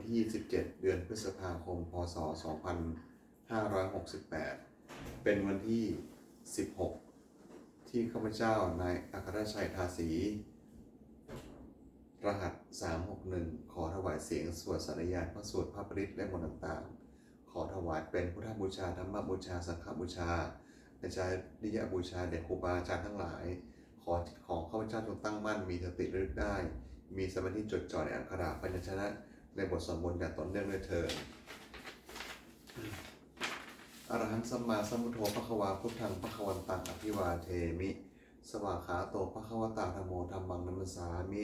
ที่ 17 เดือนพฤษภาคม พ.ศ. 2568 เป็นวันที่ 16 ที่ข้าพเจ้านายอัครชัยทาสี รหัส 361 ขอถวายเสียงสวดสาธยายพระสวดพระปริตรและมนต์ต่างๆขอถวายเป็นพุทธบูชาธรรมบูชาสังฆบูชาอาจารย์บูชาแด่ครูบาอาจารย์ทั้งหลายขอข้าพเจ้าจงตั้งมั่นมีสติระลึกได้มีสมาธิจดจ่อในอักขระพยัญชนะในบทสวดมนต์อย่างต่อเนื่องด้วยเถิดอรหันต์สัมมาสัมพุทโธภควาพุทธังภควันตังอภิวาเทมิสวากขาโตภควตาธัมโมธัมมังนัมสสามิ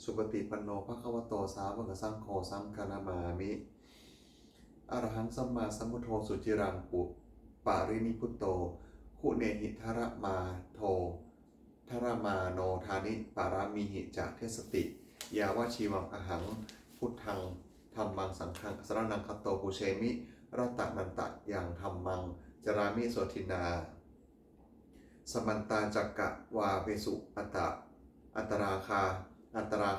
สุปฏิปันโนภควโตสาวกสังโฆสังฆนามามิอรหันต์สัมมาสัมพุทโธสุจิรังปุปารินิพุตโตคุเนหิทระมาโททระมาโนธานิปารามิหิจากเทสติยาวชีวังอหังพุทธังธัมมังสังฆังสรณังคัตโตปุเชมิรัตตนันตะยังธัมมังจรามิโสทินาสมันตาจักกะวาเวสุอัตรา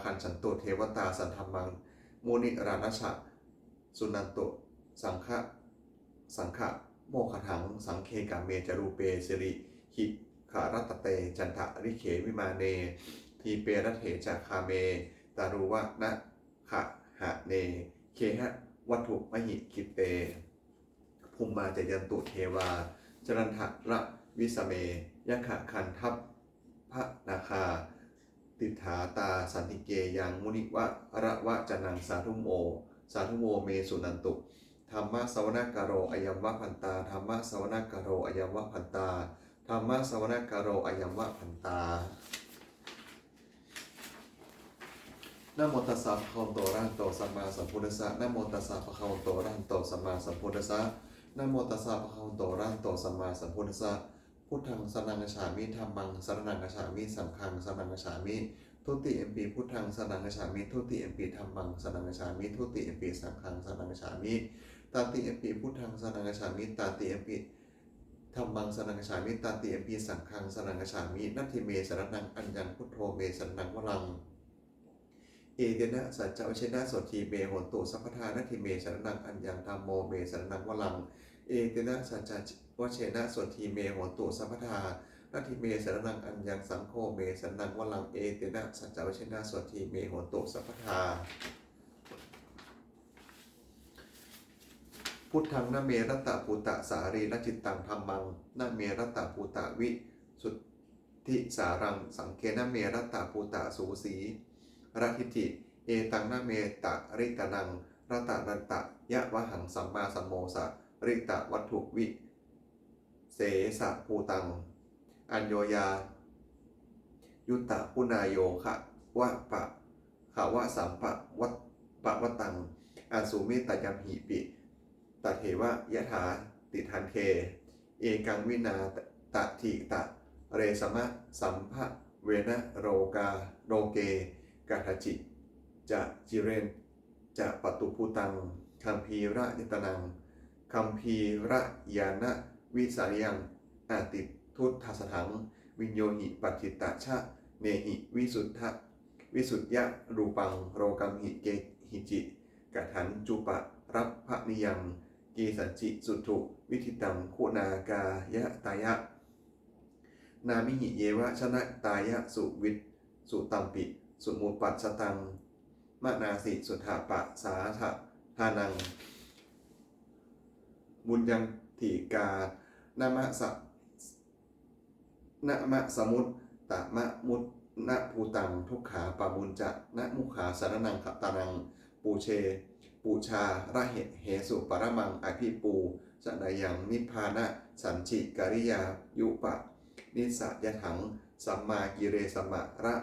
คันฉันโตเทวตาสันธรรมังมุนิรานัชะสุนันโตสังฆะโมขถังสังเคกาเมจรูเปสิริหิขารัตเตจันทะริเขวิมาเนทีเปรเถจาคาเมตารุวะนะขะหะเนเคหะวัตถุมหิกิเตภูมิมาจยันตุเทวาจรันทะระวิสเมยะขะคันทัพพระนาคาติถาตาสันติเกยังมุนิวะระวะจันังสาธุโมเมสุนันตุธรรมะสวนกโรอยัมวะพันตาธรรมะสวนกโรอยัมวะพันตาธรรมะสวนกโรอยัมวะพันตานะโมตัสสะภะคะวะโตอะระหะโตสัมมาสัมพุทธัสสะนะโมตัสสะภะคะวะโตอะระหะโตสัมมาสัมพุทธัสสะนะโมตัสสะภะคะวะโตอะระหะโตสัมมาสัมพุทธัสสะพุทธังสรณังคัจฉามิธัมมังสรณังคัจฉามิสังฆังสรณังคัจฉามิทุติยมปีพุทธังสรณังคัจฉามิทุติยมปีธัมมังสรณังคัจฉามิทุติยมปีสังฆังสรณังคัจฉามิตติยมปีพุทธังสรณังคัจฉามิตติยมปีธัมมังสรณังคัจฉามิตติยมปีสังฆังสรณังคัจฉามินัตถิเมสรณังอัญญังพุทโธเมสรณังวรังเอเดนะสัจจวเชนะโสทีเมโหตุสัพพทานัตถิเมสรณังอัญญังธัมโมเมสรณังวรังเอเดนะสัจจวเชนะโสทีเมโหตุสัพพทานัตถิเมสรณังอัญญังสังโฆเมสรณังวรังเอเดนะสัจจวเชนะโสทีเมโหตุสัพพทาพุทธังนะเมรัตตปุตตะสารีรจิตตังธัมมังนะเมรัตตปุตตะวิสุทธิสารังสังเคนะเมรัตตปุตตะสูสีรัทิติเอตังนะเมตะริตนังรัตนันตะยะวะหังสัมมาสัมโมสะริตะวัตถุวิเสสะภูตังอัญโยยายุตตะปุนายโยคะวะปะขาวะสัมปะวะตังอาสุเมตยัมหิปิตเทวะยะถาติทันเคเอกังวินาตถิตะเรสมะสัมภะเวนะโรเกกัทจิจะจิเรนจะปตุภูตังคัมภีระยตนังคัมภีระยานะวิสายังอาติทุตทัสถังวิญโยหิปัจจิตะชะเนหิวิสุทธะรูปังโรกัมหิเกหิจิกัทันจุปะรับพะนิยังกีสัจจิสุถุวิธิตังคุณากายะตายะนามิหิเยวะชนะตายะสุวิทสุตัมปิสุมุปัสสตังมนาสิสุถาปะสาธทานังบุญยังถิกานามะสมุตตะมะมุตนะภูตังทุกขาปะมุญจะนะมุขาสารนังขตานังปูชาระเหสุปรมังอภิปูสดายังนิพพานะสันจิกริยายุปะนิสัยถังสัมมากิเรสมะระ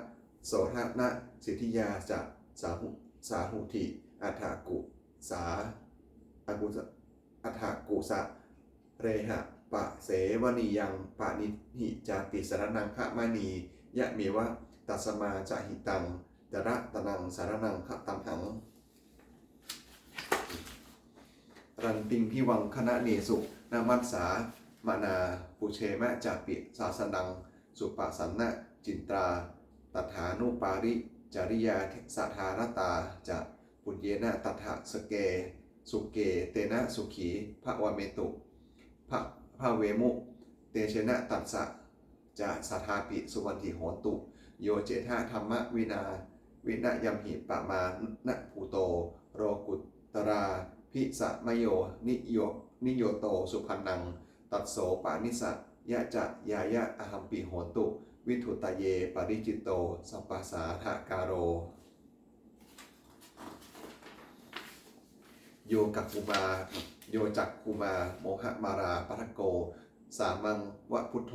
โสทนะสิทธิยาจะสาหุติอัฏฐกุสาอัฏฐกุสะเรหะปะเสวนียังปะนิหิจาปิสรนังขะมณียะเมวะตัสมาจะหิตังจระตนังสารนังขะตัมหังรันติงพิวังคณะเนสุนามัสสามานาปุเชมะจาปิศาสนังสุปสันนะจินตราตถานุปาริจริยาสัทธารตาจะ ปุญเยนะตัทธะสเกสุเกเตนะสุขีภะวะเมตุภะเวมุเตเชนะตัสสะจะสัทธาปิสุวันติโหตุโยเจธาธรรมวินะยัมหิปะมานะภูโตโรกุตตราพิสะมโยนิโยโตสุพันนังตัสโสปานิสะยะจะยายะอหัมปิโหตุวิทุตเยปริจิตโตสัปปสาทกาโรโยกักคุมาโยจักคุมาโมหะมาราปัทโกสามังวะพุทโธ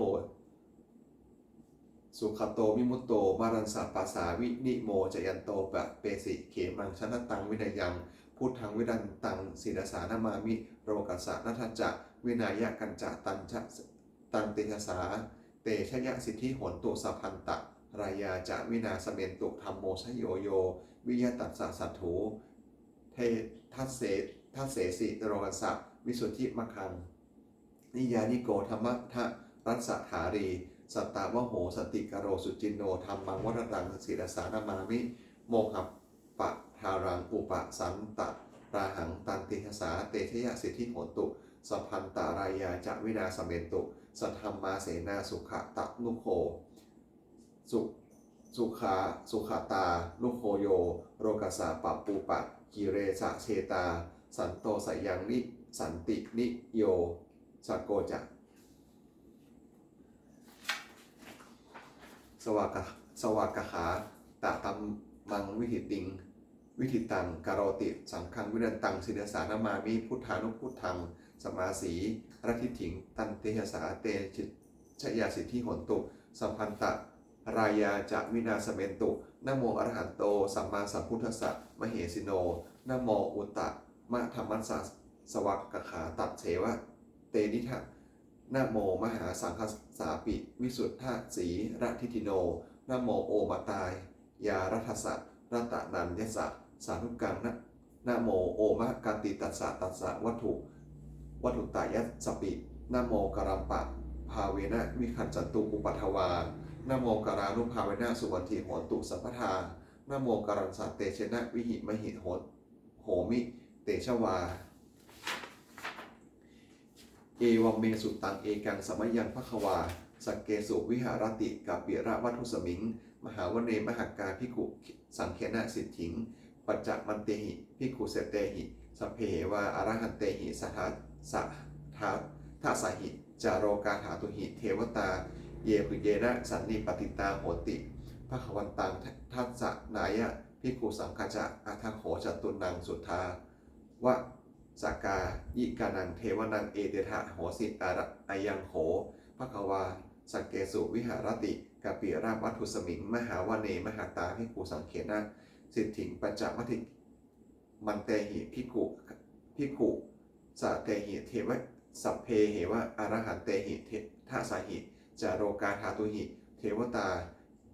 สุขโตวิมุตโตมารันสาปัสสาวินิโมจยันโตปะเปสิเขมังชนะตังวินัยยังพุทธังวิดันตังศีรสานามามิโรกัสสะนัทจะวินายะกันจะตันเตชะสาเตชะยะสิทธิโหนตุสัพพันตะรายาจะวินาสเมนตุธรรมโมชโยโยวิยตัสสะสัตถูเททัสเสสิโรกัสสะวิสุทธิมะคังนิยานิโกธรรมะทะรัสสะถารีสัตตาวโหสติกโรสุจินโนธรรมังวรดังศีรสานามามิโมหัปปะทารังอุปสันตะราหังตันติหสาเตชยสิทธิโหนตุสัพพันตารายาจะวินาสเมนตุสัทธัมมาเสนาสุขะตะลุโคสุขตาลุโคโยโรกัสสะปะปูปะกิเรสะเชตาสันโตสยังนิสันตินิโยสักโกจะสวากขาตะตัมมังวิถิตังการโติสังฆังวินันตังศิรสานามามิพุทธานุพุทธังสมาสีรัติถิงตันเตหสาเตชยาสิทธิโหนตุสัมพันตะรายาจะวินาสเมนตุนะโมอรหันโตสัมมาสัมพุทธัสสะมเหสิโนนะโมอุตตะมะธรรมัสสะสวักขาตัดเสวะเตนิทะนะโมมหาสังฆสาปิวิสุทธาสีรัทิติโนนะโมโอมาตายยารัตสะรัตนันยสะสาธุกังนะโมโอมะกันติตัสสะวัตถุตายัสสปินะโมกรัมปะภาเวนะวิคันจันตุอุปัทวานะโมการานุภาเวนะสุวันติโหตุสัพพทานะโมการันสัตเตเชนะวิหิมหิโหมิเตชวาเอวัมเมสุตังเอกังสมัยยังภควาสักเกสุวิหารติกับเปียระวัตถุสมิงมหาวเนมหากาภิกขุสังเขนะสิทธิงปัจจมันเตหิภิกขุเสเตหิสัพเพวาอรหันเตหิสัทธาทัสหิจารโรกาถาตุหิเทวตาเยปุเยนะสันนิปติตาโหติภควันตังทัสสะนายะภิกขุสังฆจะอัทโขจตุนังสุทธาวะสกายิกานังเทวนังเอเตทะโหสิตาอายังโขภควาสักเกสุวิหารติกปิราวัตถุสมิงมหาวเนมหาตาภิกขุสังเขนะสิทธิงปัจจมัติมันเตหิภิกขุสะเตหิเทวะสัพเพเหวะอรหันเตหิทัสหิจารโรกาถาตุหิเทวตา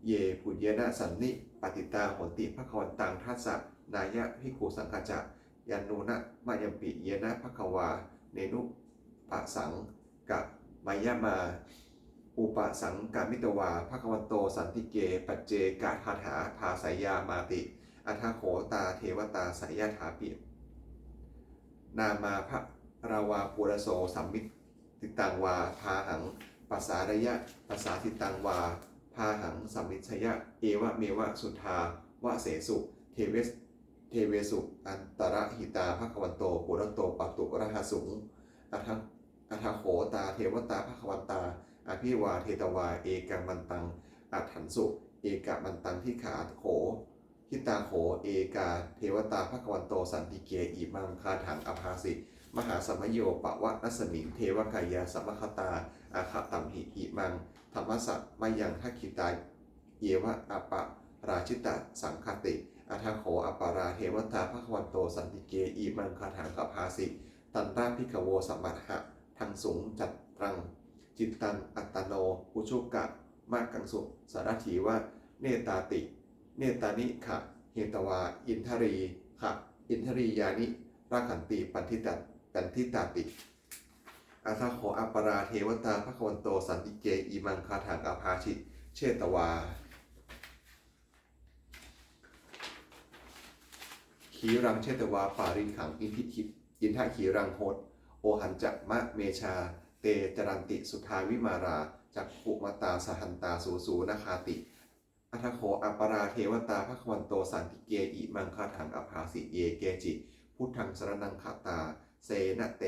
เยปุญเยนะสันนิปติตาโหติภควันตังทัสสะนายะภิกขุสังฆจะยันนูนะมายมปิเยนะภควาเนนุปะสังกะมายามาอุปสังกามิตวาภควันโตสันติเกปัจเจกะคาถาภาสายามาติอัทโขตาเทวตาสายาถาปินามาภราวาปุระโสสัมมิติตังวาพาหังปัสสาระยะปัสสาทิตังวาพาหังสัมมิชยะเอวะเมวะสุทาวะเสสุเทเวสุอันตระหิตาภควันโตปุระโตปัตตุรหสุงอัทโขตาเทวตาภควันตาอภิวาเทตวาเอกังมันตังอัฏฐันสุเอกะมันตังที่ขาโขทิตาโขเอกาเทวตาภควันโตสันติเกอิมังคาถังอภาสิมหาสมโยปะวะนัสมิงเทวกายาสัมมคตาอาคตัมหิมังธรรมสัตมายังทักขิตาเยวะอปะราชิตะสังคติอัทโขอปาราเทวตาภควันโตสันติเกอิมังคาถังอภาสิตันราภิกโวสัมมัตหะทังสูงจัดตรังจิตตังอัตตโนอุชุกะมะกังสุสารถีวะเนตานิขะเหตวาอินทรีขะอินทรียานิราขันติปันทิตาติอัทโขอปาราเทวตาภควันโตสันติเกอิมังคาถังอภาชิเชตวาข ขีรังเชตวาปารินขังอินทิทิอินทะขีรังโหดโอหันจะมะเมชาเตจรันติสุทาวิมาราจักขุมตาสหันตาสูสูนาคาติอัทโขอัปปราเทวตาภควันโตสันติเกอิมังคาถังอภาสิเยเกจิพุทธังสรนังขาตาเสนเต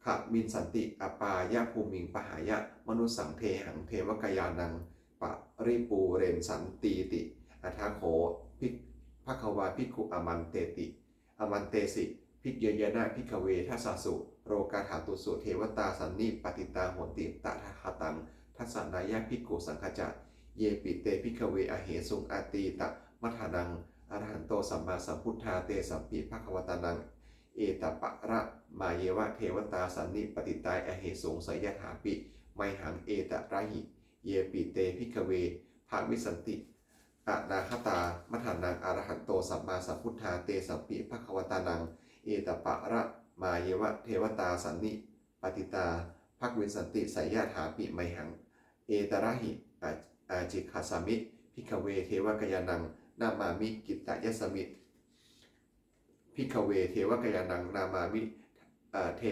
ขะมินสันติอปายะภูมิงปหายะมนุสังเทหังเทวกยานังปริปูเรนสันตีติอัทโขภิกภควาภิกขุอมันเตติอมันเตสิภิกเยยนะภิกเวทัสสสุโรกาถาตุสุเทวตาสันนิปติตาโหติตะทะคตังทัสสนายะภิกขุสังฆจะเยปิเตภิกเวอเหสุงอาตีตะมัทานังอรหันโตสัมมาสัมพุทธาเตสัมปิภควตานังเอตปะระมาเยวะเทวตาสันนิปติตาอเหสุงสยถาปิไมหังเอตระหิเยปิเตภิกเวภาวิสันติอนาคตามัทานังอรหันโตสัมมาสัมพุทธาเตสัมปิภควตานังเอตปะระมาเยวะเทวตาสันนิปติตาภควิสันติสยถาปิไมหังเอตระหิอาจิคาสามิภิกเวเทวกยานังนามามิกิตตยสมิภิกเวเทวกยานังนามามิเท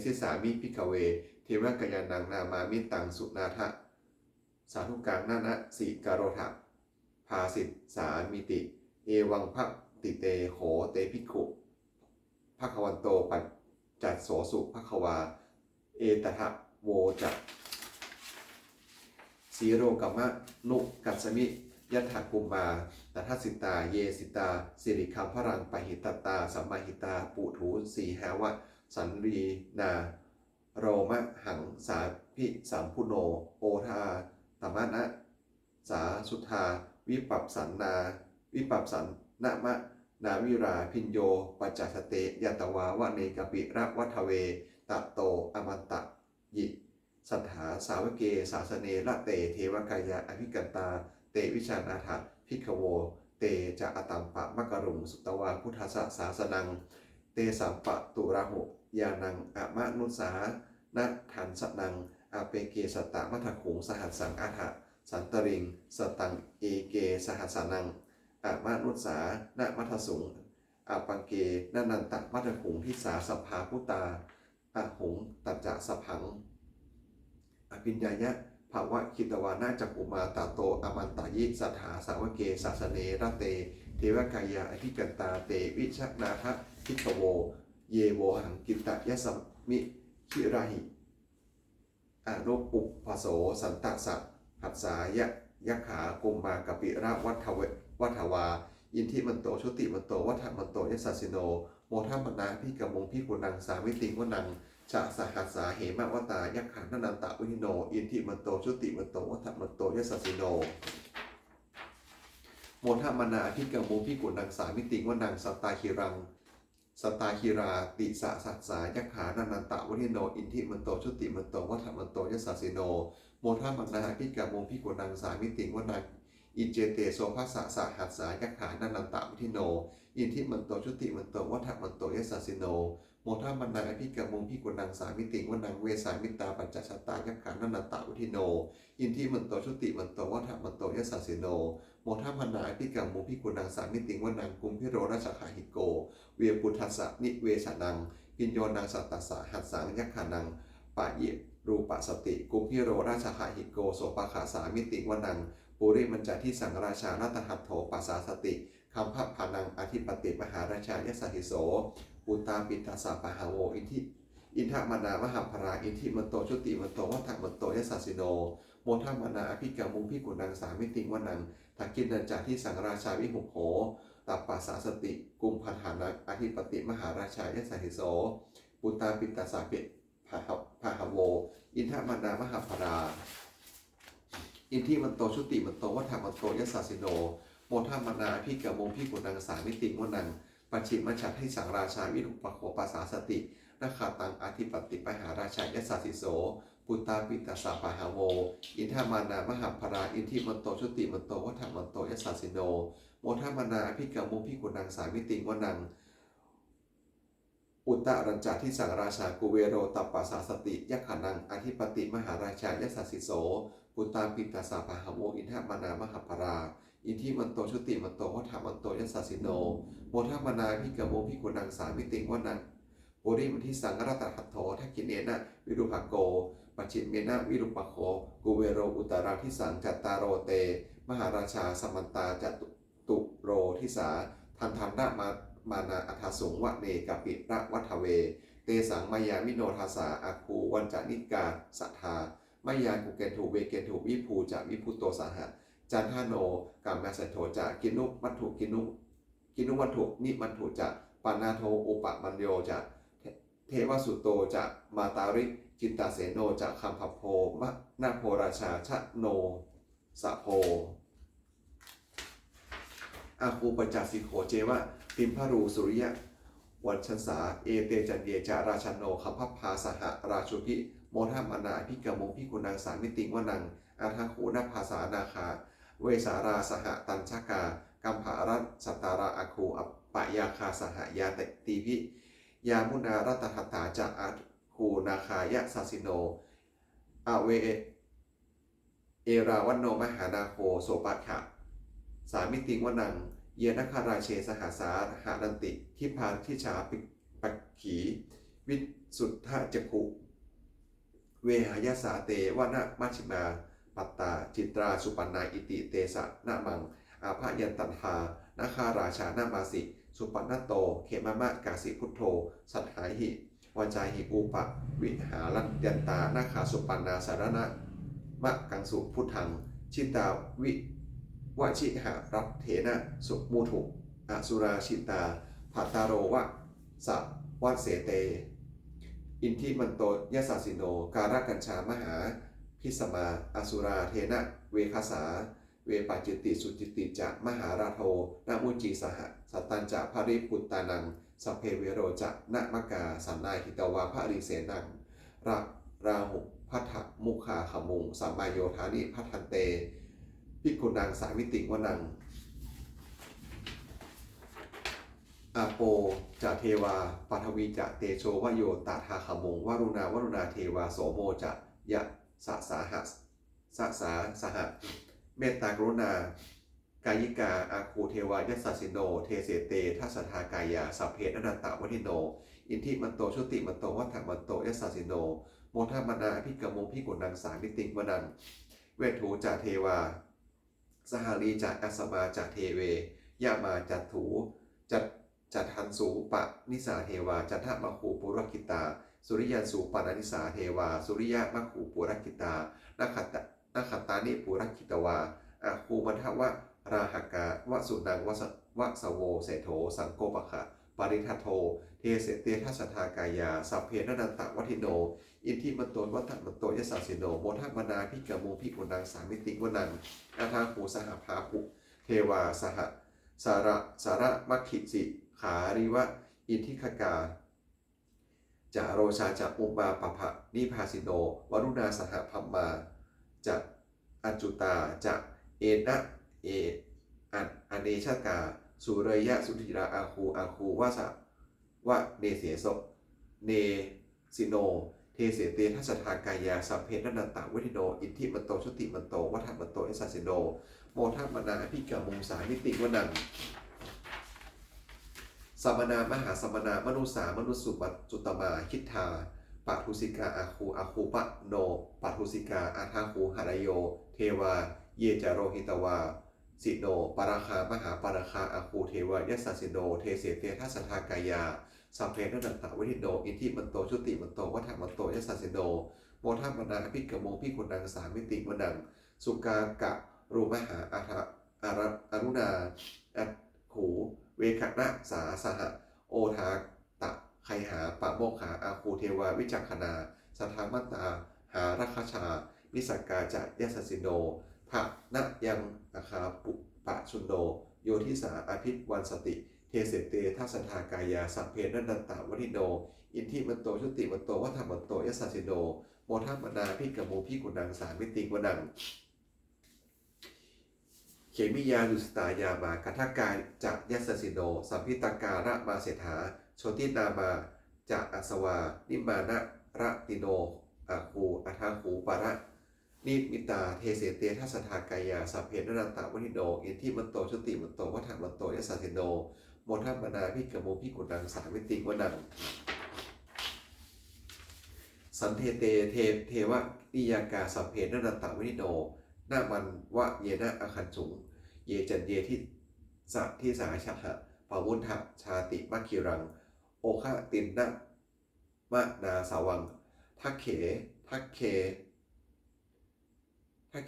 ศิสามิภิกเวเทวกยานังนามามิตังสุนาทะสาธุกังนานะสิกโรถะภาสิตสามิติเอวังภติเตโหเตภิกขุภควันโตปัจจัตโสสุภควาเอตถะโวจักสีโรกัมมะนุกัสสมิยัตถกุมมาตถาสิตาเยสิตาสิริคัมพรังปหิตตาสัมมาหิตาปุถุสีหาวะสันรีนาโรมะหังสาพิสัมพุโนโอทาตมะนะสาสุธาวิปัปสันนาวิปัปสันนะมะนาวิราพิญโยปัจจสเตยัตวาวะเนกปิระวัทเวตะโตอมันตะยิสัทธาสาวเกศาสเนละเตเทวกายะอภิกันตาเตวิชานาถาภิกขโวเตจะอตัมปะมะกรุงสุตวาพุทธศาสนังเตสัมปะตุระหุยานังอะมะนุสานะทันสนังอาเปเกสตะมัทขุงสหัสสังอาถะสันตริงสตังเอเกสหัสสนังอะมะนุสานะมัทสุงอาปังเกนันันตะมัทขุงทิสาสัพพาพุตาอะหุงตัจจะสพังอภิญญายะภาวะคิตวานาจักอุมาตาโตอมันตายิสัทธาสาวเกศาสเนระเตเทวกายะอภิกันตาเตวิชนาทะพิกโวเยโวหังกิตตยสมิคิราหิอนุปุปโสสันตสะหัสสายะยะขากุมมากปิระวัฏวาอินทิมันโตชุติมันโตวัฏมันโตยสัสสิโนโมทัมมนาพิกมุงพิกุนังสาวิติงวนังชะสหัสสาเหมะวตายักขานันตะวินิโนอินทิมันโตชุติมันโตวัฏมันโตยสัสสิโนโมทัมมนาพิกมุงพิกุนังสาวิติงวนังสัตตาคิรังสตาคิราติสะสัสสายักขานันตะวินิโนอินทิมันโตชุติมันโตวัฏมันโตยสัสสิโนโมทัมมนาพิกมุงพิกุนังสาวิติงวนังอินเจเตโสภาสะสหัสสายักขานันตะวินิโนอินทิมันโตชุติมันโตวัฏมันโตยสัสสิโนโมทัมมนาภิกมุงพิกุนังสามิติงวนังเวสามิตาปัจจชตายักขานันตะวิทิโนอินทิมันโตชุติมันโตวัฏมันโตยสัสสิโนโมทัมมนาภิกมุงพิกุนังสามิติงวนังกุมพิโรราชขาหิโกเวปุทัสสะนิเวสนังพิญโยนังสัตตสะหัสสังยักขานังปะเยรูปสติกุมพิโรราชขาหิโกโสปะขาสามิติงวนังปุริมันจที่สังราชานัตหัตโถปัสสาสติคัมภพานังอธิปติมหาราชายสัสสิโสปุตตาปิตาสาปะหาโวอินทมนามหาภราอินทิมันโตชุติมันโตวัฏมันโตยสัสสิโนโมทัมมนาอภิกามุงพิกุนังสามิติงวนังทักกินันจาที่สังราชาวิหุโหตัปปัสสาสติกุมพันหานังอธิปติมหาราชายสัสสิโสปุตตาปิตาสาเปภาหาโวอินทมนามหาภราอินทิมันโตชุติมันโตวัฏมันโตยสัสสิโนโมทัมมนาอภิกามุงพิกุนังสามิติงวนังปัจฉิมฉัตรให้สังราชาวิรุปโขปัสสาสตินาคาตังอธิปติปหาราชายสัสสิโสปุตตาปิตาสาปะหาโวอินทมานามหาภราอินทิมันโตชุติมันโตวัฏมันโตยสัสสิโนโมทัมมนาอภิกามุงพิกุนังสามิติงวนังอุตตรัญจาที่สังราชากุเวโรตัปปัสสาสติยักขานังอธิปติมหาราชายสัสสิโสปุตตาปิตาสาปะหาโวอินทมานามหาภรา อิทธิมันโตชุติมันโตวัฏฐมันโตยัสสสิโนโมทัมนาพิกโมพิกุณังสามิติงวนังโพธิมันทิสังกรตหัตโถทักขิเนนะวิรุภโกปัจฉิมเมนะวิรุปโคกุเวโรอุตราทิสังจัตตารโรเตมหาราชาสมันตาจตุโรทิสาทันทันนะมานาอัฏฐสุงวะเนกปิระวัฏเวเตสังมายามิโนทาสาอาคูวันจานิกาสัทธามายากุเกนถูเวเกนถูวิภูจะวิพุโตสหะจันทโนกามมาสโถจะกินุมัตถุกินุวัตถุนิมัตถุจะปานาโทอุปมัญโยจะเทวสุโตจะมาตาริจินตาเสโนจะคัมภโพมะนาโพราชาชะโนสะโพอาคูปจัสสิโขเจวะปิมพรูสุริยะวันชันสาเอเตจันเยจาราชันโนคัมภพาสหราชุพิโมทัมอนาพิกมงพิกุณังสามิติงวนังอาทาหูนาภาษานาคาเวสาราสหตัญชกากัมภารัตสัตตาราอาคูอปะยาคาสหยาตติพิยามุนารัตหัตตาจะอาคูนาคายะสัสิโนอเวเอราวันโนมหานาโคโสปัขะสามิติงวนังเยนคาราเชสหาสาหานันติทิพาทิชาปิปักขีวิสุทธจักขุเวหายาสาเตวนะมัชฌิมาปัตตาจิตราสุปันนาอิติเตสะนะมังอาภายันตันหานาคาราชานามาสิสุปันนโตเขมมะกาสิพุทโธสัทหาหิวจาหิอุปะวิหารัญยันตานาคาสุปันนาสารณะมะกังสุพุทธังชิตาวิวชิหะรัตเถนะสุมูถุอสุราชิตาภัตตาโรวะสะวัเสเตอินทิมันโตยสาสิโนการกัญชามหาพิสมาอสุราเทนะเวคาสาเวปาจิติสุจิติจะมหาราโทนามุจีสหสัตตัญจะภริปุตตานังสัพเพเวโรจะนะมกาสันนาหิตวาภริเสนังราหุพัทธมุขาขมุงสัมมาโยธานิพัทันเตพิกุนังสาวิติงวนังอาโปจะเทวาปัทวีจะเตโชวโยตถาขมุงวรุณาเทวาโสโมจะยะสะสาหะสะสาสหะเมตตากรุณากายิกาอาคูเทวายัสสสิโนเทเสเตทัสสทากายาสัพเพอนันตะวทิโนอินทิมันโตชุติมันโตวัฏฐมันโตยัสสสิโนโมทมนาพิกมงพิกุนังสามิติงวนังเวทูจะเทวาสหารีจะอัสมาจะเทเวยามาจัตถูจัตทันสูปะนิสาเทวาจัตถมะคูปุรกิตาสุริยันสูปานิสาเทวาสุริยะมะคูปุรกิตานาขัตตานิปุรกิตวาอาคูมัทวะราหกาวสุนังวสโวเสโถสังโกปะคะปริทัตโทเทเสเตทัสทากายาสัพเพนันตะวัทิโนอินทิมันโตวัฏฐมันโตยสาสิโนโมทัมนาพิกมุพิกุนังสามิติวนังอาทาหูสหภาภุเทวาสหสาระมัคคิสิขาริวะอินทิคกาจะโรชาจะอุมาปภะนิพาสิโนวรุณาสหพัมมาจะอัจจุตาจะเอนะอเนชกาสุเรยะสุธิราอาคูวาสะวะเนเสโสเนสิโนเทเสเตทัสทากายาสัพเพนันตะวิทิโนอินทิมันโตชุติมันโตวัฏฐมันโตเอสสิโนโมทัมนาพิกมุงสามิติวนังสัมมนามหาสัมมนามนุสามนุสุปัจจุตมาคิทธาปัทุสิกาอาคูปะโนปัทุสิกาอาทาคูหารโยเทวาเยจโรหิตวาสิโนปราคามหาปราคาอาคูเทวยัสสสิโนเทเสเตทัสทากายาสัพเพนันตะวิทิโนอินทิมันโตชุติมันโตวัฏฐมันโตยัสสสิโนโมทัมมนาพิกมงพิกุนังสามิติวนังสุกากะรูมหาอารุณาอัตขูเวขนะสาสหะโอทาตะไคหาปะโมกขาอาคูเทวาวิจักขณาสัทธามัตตาหารัคชานิสักกาจะยัสสิโนภะนะยังอาคาปุปะชุนโนโยทิสาอภิวันสติเทเสเตทัสทากายาสัพเพนันตะวทิโนอินทิมันโตชุติมันโตวัฏฐมันโตยัสสสิโนโมทัมมนาพิกมุพิกุนังสามิติวนังเขมิยาดุสตายามาคัทกาจะยัสสสิโนสัมพิตการะมาเสถาโชตินามาจะอัสวานิมานะระติโนอาคูอัทาคูปาระ นิมิตาเทเสเตทัสสทากายาสัพเพนรันตาวนิโนอินทิมันโตชุติมันโตวัฏมันโตยสสสิโนโมทัมนาพิกโมพิกุนังสาวิติวนังสันเทเตเทวะนิยากาสัพเพนรันตาวนิโนนามันวะเยนะอคันสุงเยจันเยที่สาชะหะปาวุธะชาติมัคคิรังโอคะตินนะมะนาสาวังทักเ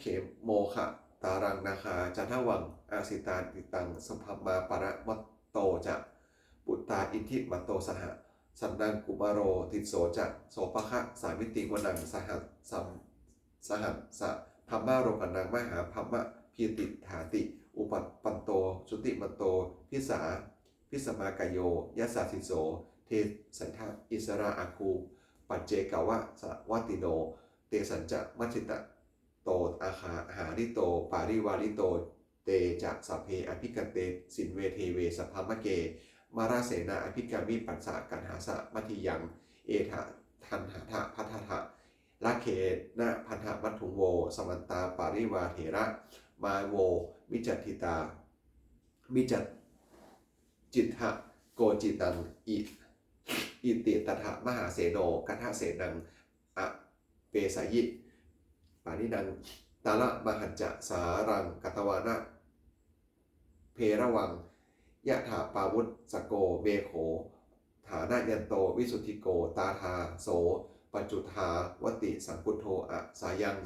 ขโมคะตารังนาคาจันทวังอาสิตาติตังสัมภมาปะระมัตโตจะปุตตาอินทิมัตโตสหสันนังกุมารโรติโสจะโสปะคะสามิติวนังสหัสธรรมาโรกันังมหาพัมมะพีติฐาติอุปันโตสุติมันโตพิสมากายโยยัสสาสิโสเทสันทะอิสราอาคูปัจเจกวะสวัติโนเตสัญจะมัชชิตะโตอาคาหาริโตปาริวาริโตเตจะสัพเพอภิกันเตสินเวเทเวสภามะเกมาราเสนาอภิกามิปัสสะกันหาสะมัทิยังเอทะทันหาทะพัทธะละเขนะพันธมัตถุโวสมันตาปาริวาเถระมาโวมิจัตถิตามิจัตจิตหะโกจิตังอิติตถะมหาเสโนกัทเสนังอะเปสายิปานินังตาละมหัญจะสารังกัตวานะเพระวังยะถาปาวุตสโกเบโขฐานะยันโตวิสุทธิโกตาทาโสปัจจุทาวติสังกุโทอะสายัง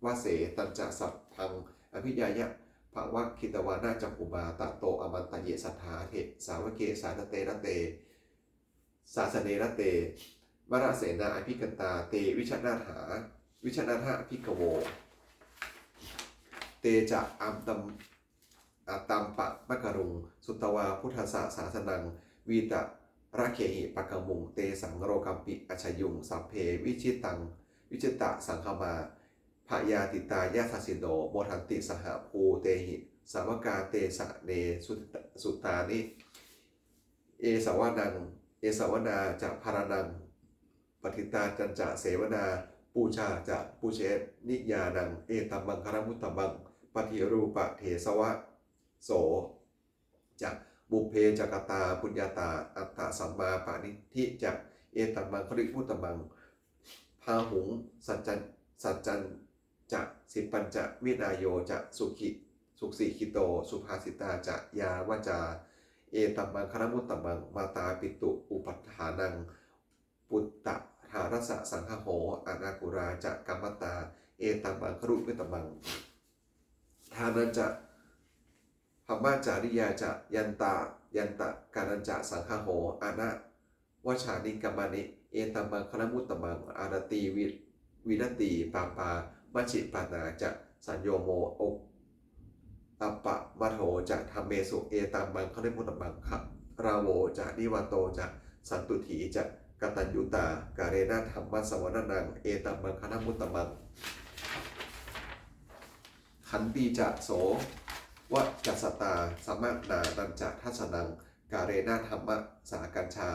วะเสตัญจะสัพพังอภิญายะภะวะคิตวานาจักขุมาตะโตอมันตเยสัทธาเถสาวเกสาเตระเตสาสเนระเตวราเสนาอภิกันตาเตวิชนาถาภิกโวเตจะตัมปะมะกรุงสุตวาพุทธศาสาสนังวีตะระเคหิปะกมุงเตสังโรกัมปิอชยุงสัพเพวิชิตะสังคมาพยาติตายาสสิโนโมทันติสหภูเตหิสาวกาเตสะเนสุตานิเอสาวนาจะภารนังปฏิตาจันจะเสวนาปูชาจะปูเชนิยานังเอตัมมังคารมุตตมังปฏิรูปะเถสวะโสจะบุพเพจักตาปุญญาตาอัตตสัมมาปานิธิจะเอตัมมังคริมุตตมังพาหุงสัจจันจะสิปัญจะวินายโยจะสุสิคิโตสุภาสิตาจะยาวจาเอตัมมังคารมุตตมังมาตาปิตุอุปัฏฐานังปุตตะหารสะสังฆโหอนาคุราจะกัมมตาเอตัมมังครุวิตมังทานันจะพม่าจาริยาจะยันตการัญจะสังฆโหอานะวชานิกัมมานิเอตัมมังคารมุตตมังอารตีวิรตีปามัชชิปานาจะสัญโยโมอกอัปปะมะโถจะธรรมเมสุเอตัมมังคารมุตตมังขะราโวจะนิวันโตจะสันตุถีจะกตัญญูตากาเรนะธรรมสวรนังเอตัมมังคารมุตตมังขันตีจะโสวะจัสตาสมะนานันจะทัศนังกาเรนะธรรมสากัญชา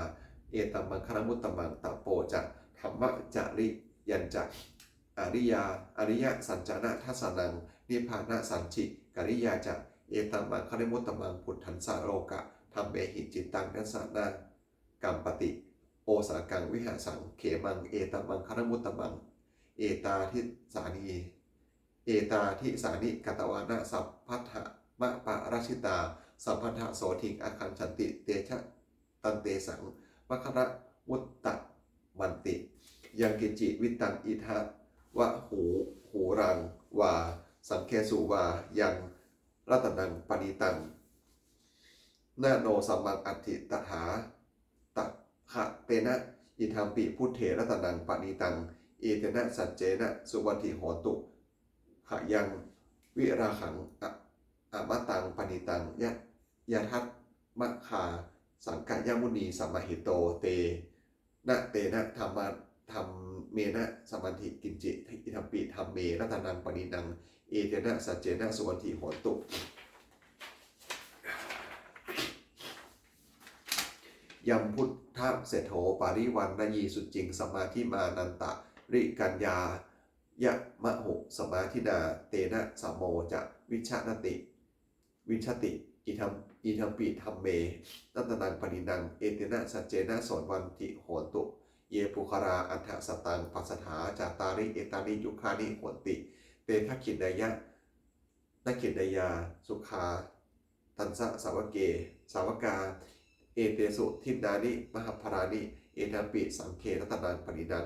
เอตัมมังคารมุตตมังตะโปจะธรรมจาริยัญจะอริยสัญจนะทัศนังนิพพานะสัญชิกริยาจะเอตัมมังคารมุตตมังพุทธันสาโลกะธรรมเมหิจิตตังนัสสนากัมปติโอสากังวิหาสังเขมังเอตัมมังคารมุตตมังเอตาทิสานิกตวานะสัพพัทธะมะปะราชิตาสัพพัทธะโสทิงอาคันฉันติเตชะตันเตสังมัคคระมุตตะมันติยังกิจิวิตังอิทะวะหูรังวาสังเคสุวายังรัตนังปณิตังนาโนสัมมังอัตถิตถาตขะเตนะอิทัมปิพุทเถรัตนังปณิตังเอเตนะสัจเจนะสุวัติโหตุขะยังวิราขังอมตังปณิตังยะทัตมะคาสังกายมุนีสัมมหิโตเตนะธรรมเมนะสมันติกินจิอิทัมปิธรรมเมรัตนังปณิตังเอเตนะสัจเจนะสุวัติโหตุยัมพุทธเสโถปาริวันนยีสุจิงสมาธิมานันตะริกัญญา ยะมะหุสมาธินาเตนะสัมโมจะวิชานติวิชติอิทัมปิธรรมเมตัตนังปณินังเอเตนะสัจเจนะโสวันติโหตุเยปุคาราอัฏฐสตังปัสสถาจาตาริเอตานิยุคานิโหติเตทักขินายะนักขินายาสุขาตันสะสาวเกสาวกาเอเตสุทินนานิมหพรานิเอทัมปิสังเคตัตนังปณินัง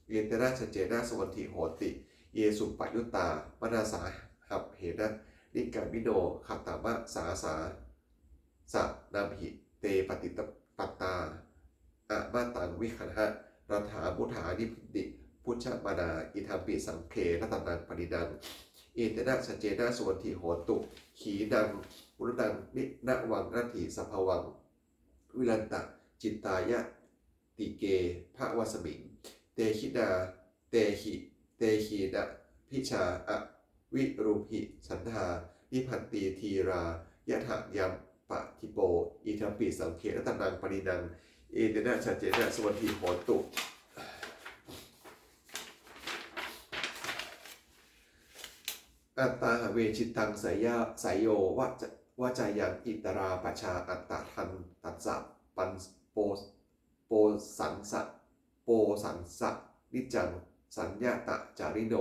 เยเตนะสัจเจนะโสวันติโหติเยสุปยุตตามนาสาหับเหนะนิกามิโนขัตตามะสาสาสะนามหิเตปฏิตปัตตาอะมาตังวิคันหะรัฐามุถานิพิติพุชมานาอิทัมปิสังเครัตนังปณินังเอเตนะสัจเจนะสวนทิโหตุขีนังปุรนังนิณวังนัตถิสัพวังวิรันตะจิตตายะติเกภะวสมิงเตหินาเตหีนะพิชาอะวิรุหิสันธานิพันตีทีรายะถะยัมปะทิโปอิทัมปิสังเครัตนังปณินังเอเตนะสัจเจนะสวนทิโหตุอัตตาหเวชิตังสายโยวะจายังอิตราปชาอัตตทันตัสสะปันโปสันสะโปสันสะนิจังสัญญาตะจาริโน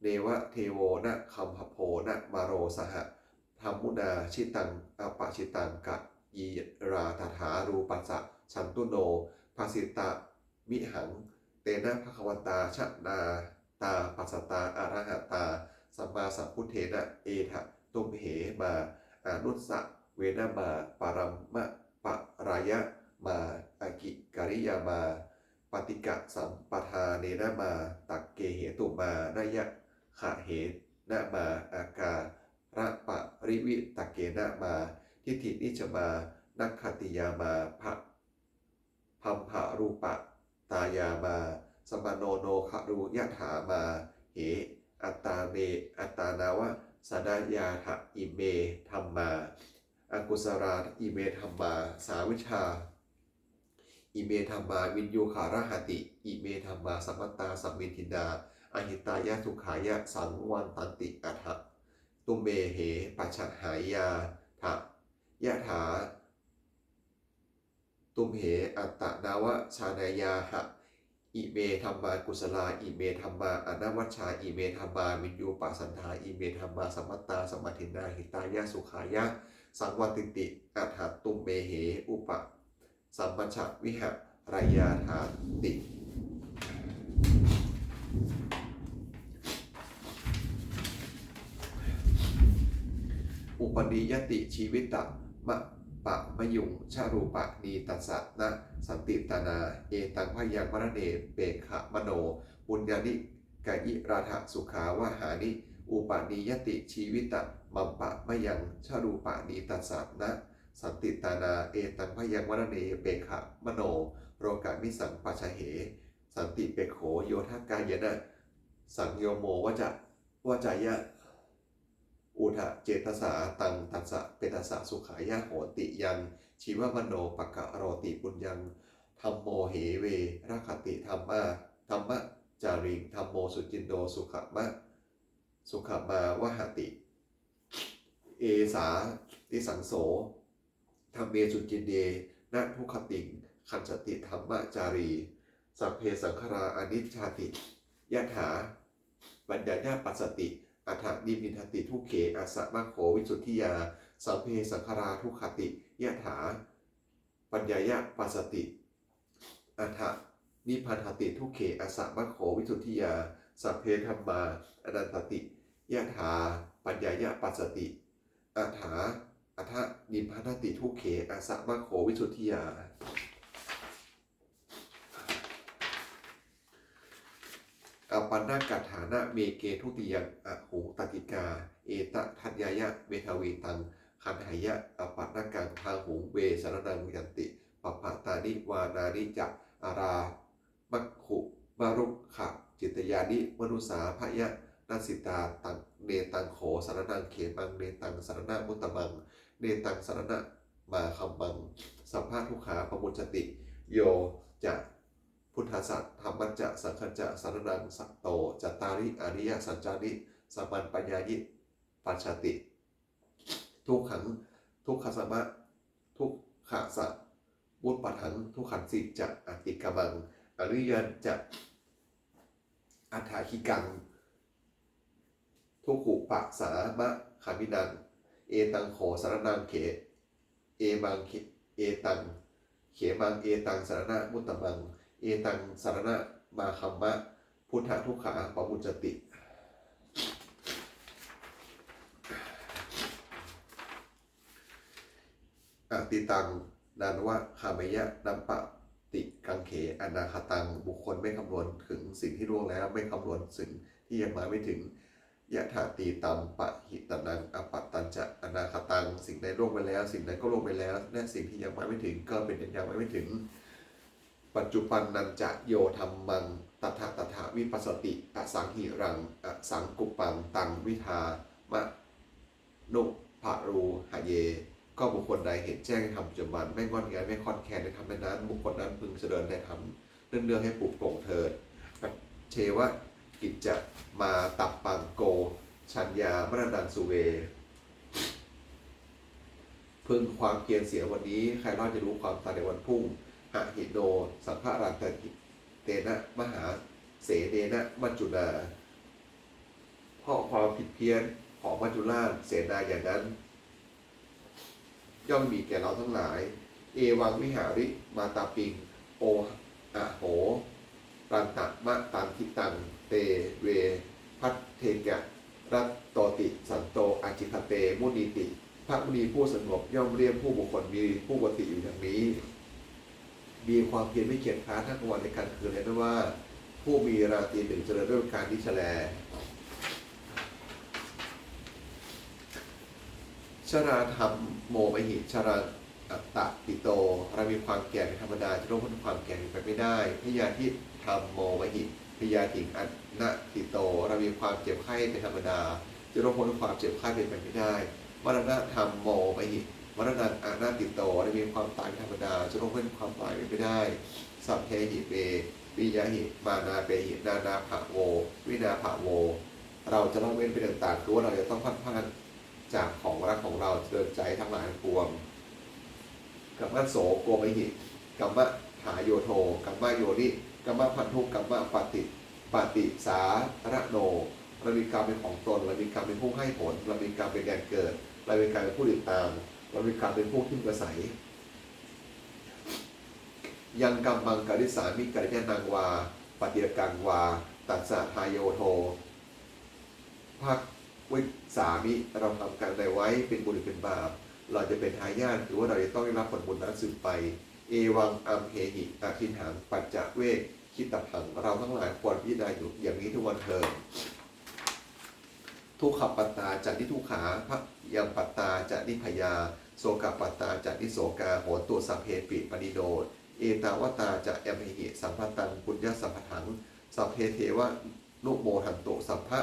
เนวะเทโวนะคัมภโพนะมาโรสหะธรรมุนาชิตังอปชิตังกะยีราตถารูปัสสะฉันตุโนภาสิตะมิหังเตนะภควตาชนาตาปัสสตาอรหตาสัมมาสัมพุทเทนะเอทะตุมเหมาอานุสสะเวนะมาปารัมมะปะรายะมาอากิกริยามาปฏิกะสัมปทาเนนะมาตักเกเหตุมานายะขะเหนะมาอาการะปะริวิตักเกนะมาทิฏฐินิจมานักขติยามาภะพัมภารูปะตายามาสมโนโนคารุยะถามาเหอัตตาเมอัตตานาวะสดายาทะอิเมธรรมาอากุสราอิเมธรรมาสาวิชาอิเมธรรมาวินยูขารหติอิเมธรรมาสัมปตาสัมมิทินาอหิตายะทุขายะสังวันตันติอัฏฐตุเมเหปัจฉหายาทะยะถาตุมเหอัตตนาวะชานายาหะอิเมธรรมากุศลาอิเมธรรมาอนาวัชชาอิเมธรรมาวินยูปัสสันธาอิเมธรรมาสัมปตาสัมมาทินาหิตายะสุขายะสังวัติติอัฏฐตุมเมเหอุปสัมมัชฌวิหะรายาธาติอุปนิยติชีวิตะมะปะมะยุงชารูปะนีตัสสะนะสันติตานาเอตังพยังมรเนเปกขะมโนปุญญานิกายิราธะสุขาวหานิอุปนิยติชีวิตะมัมปะมะยังชารูปะนีตัสสะนะสันติตานาเอตังพยังมรเนเปกขะมโนโรกามิสังปัชเหสันติเปกโขโยทากายนะสังโยโมวจายะอุทะเจตสาตังตัสสะเปตสะสุขายะโหติยังชีวมโนปะกะโรติปุญญังธัมโมเหเวราคติธรรมะจาริงธัมโมสุจินโดสุขมาวหติเอสาติสังโสธรรมเมสุจินเดนะทุขติงขันจติธรรมจารีสัพเพสังขราอนิจชาติยะถาปัญญาปัสสติอัฏฐนิมินทติทุเขอาสะมะโขวิสุทธิยาสัพเพสังขราทุขติยะถาปัญญาปัสสติอัฏฐนิพันธติทุเขอาสะมะโขวิสุทธิยาสัพเพธัมมาอนันตติยะถาปัญญาปัสสติอัฏฐนิพันธติทุเขอาสะมะโขวิสุทธิยาอปันนากัฏฐานะเมเกทุติยังอหุตติกาเอตทัญญายะเมทวีตังคันหายะอปันนากังทางหุงเวสรนังยันติปปะตานิวานานิจักอารามัคขุมารุขะจิตยานิมนุสาภยะนัสิตาตังเนตังโขสารนังเขมังเนตังสารนามุตตมังเนตังสารณมาคัมมังสัมภาทุขาปมุจจติโยจะ พุทธสัจธรรมัจจะสังฆัจจะสารนังสัตโตจัตตาริอริยสัจจานิสัมมันปัญญายิปัจฉติทุกขังทุกขสัมมะทุกขะสะวุฒปะถังทุกขันสิจะอติกมังอริยันจะอัฏฐาคิกังทุกขุปะสามะขามินังเอตังโขสารนังเขเอมังเอตังเขมังเอตังสารณะมุตตมังเอตังสารณะมาคัมมะพุทธทุกขาปมุจจติอติตังนานวะคามยะนัมปะติกังเขอนาคตังบุคคลไม่คำนวณถึงสิ่งที่ล่วงแล้วไม่คำนวณสิ่งที่ยังมาไม่ถึงยะถาตีตัมปะหิตนังอปัตตัญจะอนาคตังสิ่งใดล่วงไปแล้วสิ่งนั้นก็ล่วงไปแล้วและสิ่งที่ยังมาไม่ถึงก็เป็นยังมาไม่ถึงปัจจุบันนันจะโยธรรมังตถาตถาวิปัสสติอสังหิรังอสังกุปปังตังวิทามะนุภารูหเยก็บุคคลใดเห็นแจ้งในธรรมปัจจุบันไม่งอนแงนไม่คอนแคนในธรรมนั้นบุคคลนั้นพึงเจริญในธรรมเรื่องให้ปลุกปลงเถิดเชวะกิจจะมาตับปังโกชัญญามรณังสุเวพึงความเพียรเสียวันนี้ใครรอดจะรู้ความตายในวันพรุ่งหะหิโนสังฆารันตเตนะมหาเสเนนะมัจจุนาเพราะความผิดเพี้ยนของมัจจุราชเสนาอย่างนั้นย่อมมีแก่เราทั้งหลายเอวังวิหาริมาตาปิงโออะโหรันตะมะตันทิตังเตเวพัทเทกะรัตโตติสันโตอาจิคเตมุนีติพระมุนีผู้สงบย่อมเรียกผู้บุคคลมีผู้ปกติอยู่อย่างนี้มีความเพียรไม่เกียจคร้านทั้งวันในการคืนเลยนะว่าผู้มีราตรีหนึ่งเจริญด้วยการนิชแลชราธรรมโมมหิชราอัตตติโตเรามีความแก่เป็นธรรมดาจะร่วมพ้นความแก่ไปไม่ได้พยาธิธรรมโมมหิพยาถิงอันนติโตเรามีความเจ็บไข้เป็นธรรมดาจะร่วมพ้นความเจ็บไข้เป็นไปไม่ได้มรณะธรรมโมมหิมรณะอนาติโตเรามีความตายเป็นธรรมดาจะร่วมพ้นความตายไปไม่ได้สัพเพหิเปวิยาหิมานาเปหินานาภะโววินาภะโวเราจะละเว้นไปต่างๆคือว่าเราจะต้องพัดพานจากของรักของเราเดินใจทั้งหลายปวงกัมมะโสโกมหิกัมมะถาโยโทกัมมะโยนิกัมมะพันธุกัมมะปฏิสาระโนเรามีกรรมเป็นของตนเรามีกรรมเป็นผู้ให้ผลเรามีกรรมเป็นแดนเกิดเรามีกรรมเป็นผู้ติดตามเรามีกรรมเป็นผู้ที่กระใสยังกัมมังกริสามิกัลยาณังวาปฏิกังวาตัสสะทายโยโทภักวิสามิเราทำกรรมใดไว้เป็นบุญหรือเป็นบาปเราจะเป็นทายาทหรือว่าเราจะต้องได้รับผลบุญนั้นสืบไปเอวังอัมเหหิอาทินหังปัจจเวกคิตถังเราทั้งหลายควรพิจารณาอยู่อย่างนี้ทุกวันเถิดทุกขปัตตาจันทิทุกขาพระยังปัตตาจันทิพยาโสกปัตตาจันทิโสกาโหตุสัพเพปิปณิโนเอตาวตาจะยมหิสัมพัตังปุญญสัมปถังสัพเพเทวะนุโมหันตุสัพพะ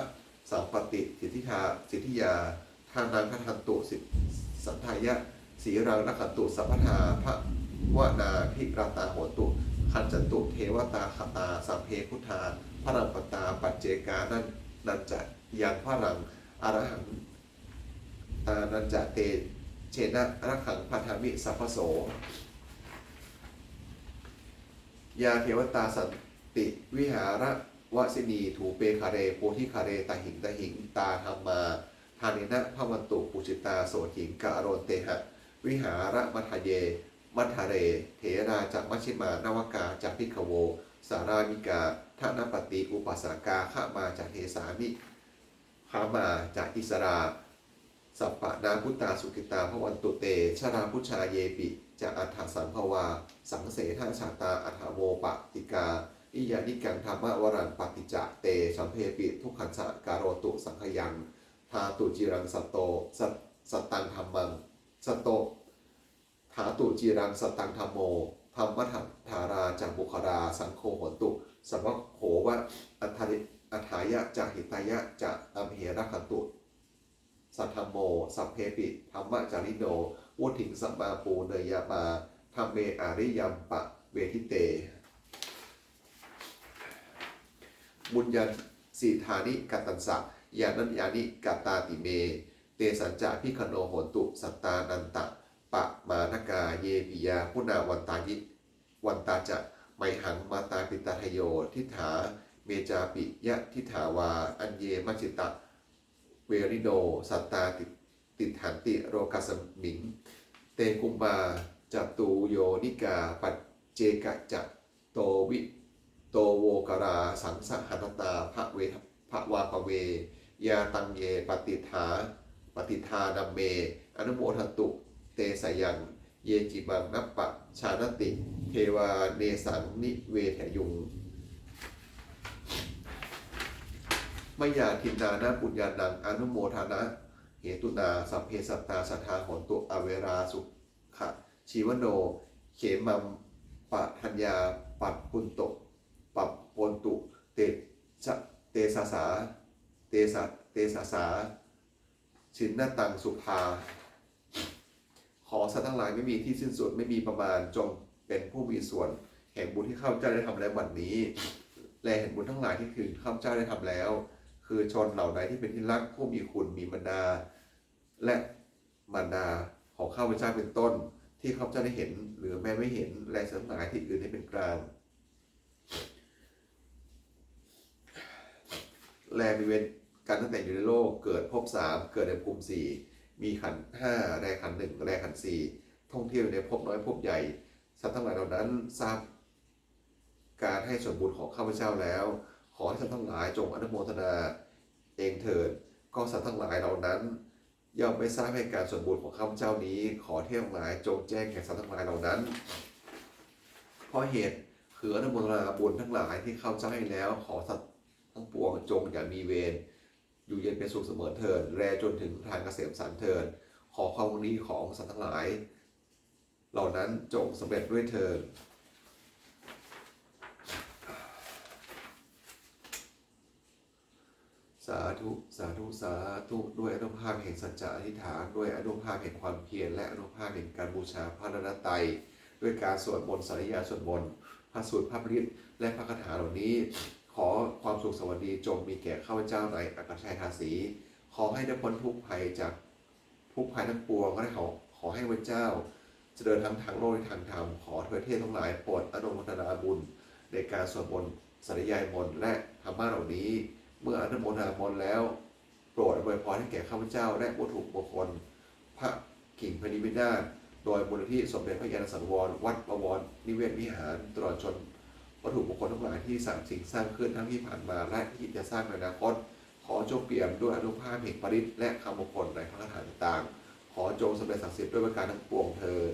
สัมปติสิทธิยาทานังคันตุสันทายะสีรังนักขันตุสัพพทาพระวนาภิราตาโหตุขันจันตุเทวตาขตาสัมเพพุทธาพระรังปตาปัจเจกานันจะยังพระรังอรหังนันจะเตเชนะรักขังพัทธามิสัพพโสยาเทวตาสันติวิหารวสินีถูเปคาเรโพธิคาเรตาหิงตาธรรมาทานินะพวันตุปุจิตาโสหิงกะโรนเตหะวิหารมัทเยมัทเรเถราจากมัชฌิมานวกาจากพิกโวสารามิกาทานปฏิอุปัสสกาข้ามาจากเทสามิข้ามาจากอิสราสัพปะนาพุตตาสุกิตาพวันตุเตชราพุชาเยปิจะอัฏฐสัมภวาสังเสทางชาตาอัฏฐโวปติกาอิยานิกังธรรมวรังปฏิจะเตสัมเพปิทุกขันสการโรตุสังขยังทาตุจิรังสัตโตสัตตังธรรมังสัตโตถาตุจิรังสัตตังธรรมโมธรรมธาราจากบุคราสังโฆโหตุสัพพโหวะอัฏฐายะจากหิตายะจากอัมเหระขันตุสัทธโมสัพเพปิธรรมจาริโนวุถิงสัมมาปูเนยยามาธรรมเมอาริยัมปะเวทิเต บุญญาสีธานิกัตตันสะยานัญญานิกัตตาติเมเตสัญจะพิคโนโหตุสัตตานันตะปะมานกาเยปิยาพุนาวันตายิวันตาจะไมหังมาตาปิตาทโยทิฏฐาเมจาปิยะทิฏฐาวาอัญเยมัจจิตะเวริโนสัตตาติหันติโรกัสมิงเตกุมมาจตุโยนิกาปัจเจกะจะโตวิโตโวกราสังสหันตาภะเวภะวาปเวยาตังเยปฏิทานัมเมอนุโมทตุเตสยังเยจิมังนัปปะชานติเทวาเนสังนิเวทยุงมยาทินนานาปุญญานังอนุโมทนะเหตุนาสัพเพสัตตาสัทธาหนตุอเวราสุขะชีวโนเขมัมปะทัญญาปัดปุนตกปับปนตุเตสาสาเตสาสาชินนาตังสุภาขอสัตว์ทั้งหลายไม่มีที่สิ้นสุดไม่มีประมาณจงเป็นผู้มีส่วนแห่งบุญที่ข้าพเจ้าได้ทำแล้ววันนี้และเห็นบุญทั้งหลายที่คือข้าพเจ้าได้ทำแล้วคือชนเหล่าใดที่เป็นที่รักผู้มีคุณมีบรรดาและบรรดาของข้าพเจ้าเป็นต้นที่ข้าพเจ้าได้เห็นหรือแม้ไม่เห็นและสัตว์ทั้งหลายที่อื่นให้เป็นกลางแลมีเวรการตั้งแต่อยู่ในโลกเกิดภพ3เกิดในภูมิ4มีขันธ์5แลขันธ์1แลขันธ์4ท่องเที่ยวในภพน้อยภพใหญ่สัตว์ทั้งหลายเหล่านั้นทราบการให้ส่วนบุญของข้าพเจ้าแล้วขอให้สัตว์ทั้งหลายจงอนุโมทนาเองเถิดก็สัตว์ทั้งหลายเหล่านั้นย่อมไม่ทราบให้การส่วนบุญของข้าพเจ้านี้ขอเที่ยวทั้งหลายจงแจ้งแก่สัตว์ทั้งหลายเหล่านั้นเพราะเหตุคืออนุโมทนาบุญทั้งหลายที่ข้าพเจ้าให้แล้วขอสัตว์ทั้งปวงจงอย่ามีเวรอยู่เย็นเป็นสุขเสมอเถิดแลจนถึงทางเกษมสารเถิดขอความดีของสัตว์ทั้งหลายเหล่านั้นจงสำเร็จด้วยเถิดสาธุสาธุสาธุด้วยอนุภาพแห่งสัจจะอธิษฐานด้วยอนุภาพแห่งความเพียรและอนุภาพแห่งการบูชาพระรัตนตรัยด้วยการสวดมนต์สารยาสวดมนต์พระสูตรพระปริตและพระคาถาเหล่านี้ขอความสุขสวัสดีจงมีแก่ข้าพเจ้าในอากาศชัยทาสีขอให้ได้พ้นทุกภัยจากทุกภัยทั้งปวงและขอให้พระเจ้าเจริญทั้งทางโลกและทางธรรมขอเทวเทพทั้งหลายโปรดอนุโมทนาบุญในการสวดมนต์สารยายมนต์และธรรมะเหล่านี้เมื่ออนุโมทนามนต์แล้วโปรดอวยพรให้แก่ข้าพเจ้าและวัตถุมงคลพระกิ่งพนิมินาถโดยมูลนิธิสมเด็จพระยาณสังวรวัดบวรนิเวศวิหารตลอดจนวัตถุมงคลทั้งหลายที่สร้างสิ่งสร้างขึ้นทั้งที่ผ่านมาและที่จะสร้างในอนาคตขอจงเปี่ยมด้วยอนุภาพแห่งปริตและคำมงคลในพระคาถาต่างๆขอจงสำเร็จศักดิ์สิทธิ์ด้วยประการทั้งปวงเถิด